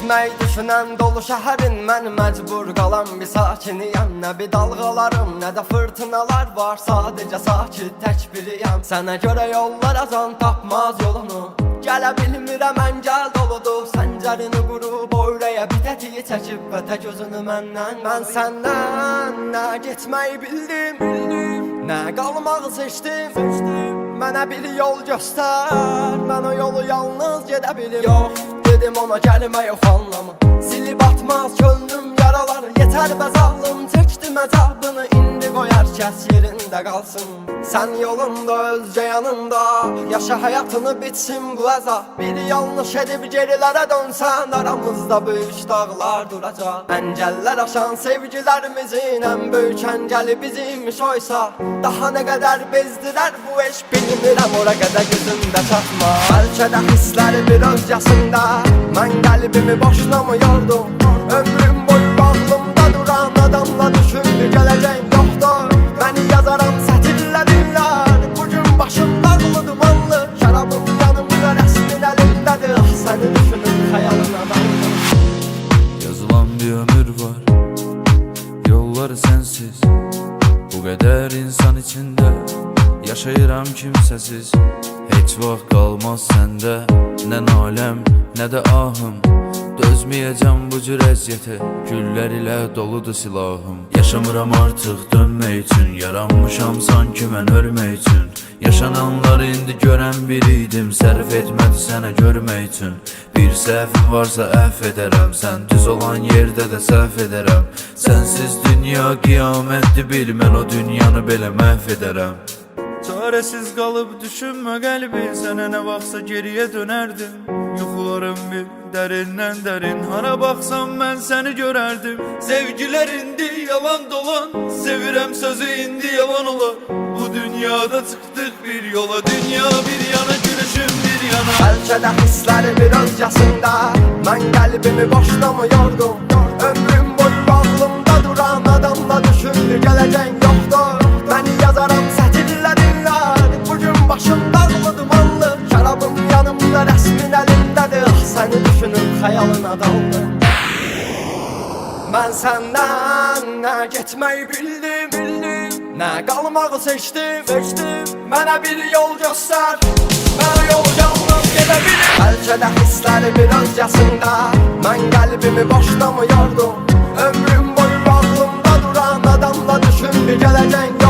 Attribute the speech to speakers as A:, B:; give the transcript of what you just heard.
A: Getmək düşünən dolu şəhərin mən məcbur qalan bir sakiniyəm. Nə bir dalğalarım, nə də fırtınalar var, sadəcə sakit tək biriyəm. Sənə görə yollar azan tapmaz yolunu, gələ bilmirəm əngəl doludur. Səncərini qurub öyrəyə bir tətiyi çəkib və tək özünü məndən. Mən səndən nə getməyi bildim, nə qalmağı seçdim. Mənə bir yol göstər, mən o yolu yalnız gedə bilim. Yox, dedim ona gəlmə yox anlamı, silib atmaz könlüm yaraları. Yetər bəzallım, çəkdim əzabını, indi qoy hər kəs yerində qalsın. Sən yolunda, özcə yanında, yaşa həyatını bitsin bu əzab. Bir yanlış edib gerilərə dönsən, aramızda böyük dağlar duracaq. Əngəllər aşan sevgilərimizin ən böyük əngəli bizimmiş oysa, daha nə qədər bezdirər bu eş bilmirəm, ora qədər gözümdə çatma. Bəlkə də hissləri bir özcəsində, mən qəlbimi boşuna mı yordum? Ömrüm boyu bağlımda duran adamla düşündü gələcək yoxdur. Məni yazaram sətirlədirlər, bugün başım dağlı dumanlı. Şarabım yanımda, rəsmin əlindədir, ah səni düşünür xəyalına daldı.
B: Yazılan bir ömür var, yolları sensiz. Bu qədər insan içində yaşayıram kimsəsiz. Heç vaxt qalmaz səndə nə naləm, nə də ahım. Dözməyəcəm bu cür əziyyətə, güllər ilə doludur silahım. Yaşamıram artıq dönmək üçün, yaranmışam sanki mən ölmək üçün. Yaşananları indi görən biriydim, sərf etmədi sənə görmək üçün. Bir səhvim varsa əff edərəm, sən düz olan yerdə də səhv edərəm. Sənsiz dünya qiyamətdir, bil mən o dünyanı belə məhv edərəm. Çarəsiz qalıb düşünmə qəlbin, sənə nə vaxtsa geriyə dönərdim. Yuxularım bir dərindən dərin, hara baxsam mən səni görərdim. Sevgilər indi yalan dolan, sevirəm sözü indi yalan olar. Bu dünyada çıxdıq bir yola, dünya bir yana, gülüşüm bir yana.
A: Bəlkə də hissləri bir özcəsində, mən qəlbimi boşuna mı yordum? Ömrüm boyu bağlımda duran adamla düşündü gələcək yoxdur. Məni yazaram sətirlədirlər, bugün başım dağlı dumanlı. Şarabım yanımda, rəsmin əlindədir, ah səni düşünür xəyalına daldı. Mən səndən nə getməyi bildim, nə qalmağı seçdim. Mənə bir yol göstər, mən o yolu yalnız gedə bilim. Bəlkə də hissləri bir özcəsində, mən qəlbimi boşuna mı yordum? Ömrüm boyu bağlımda duran adamla düşündü gələcək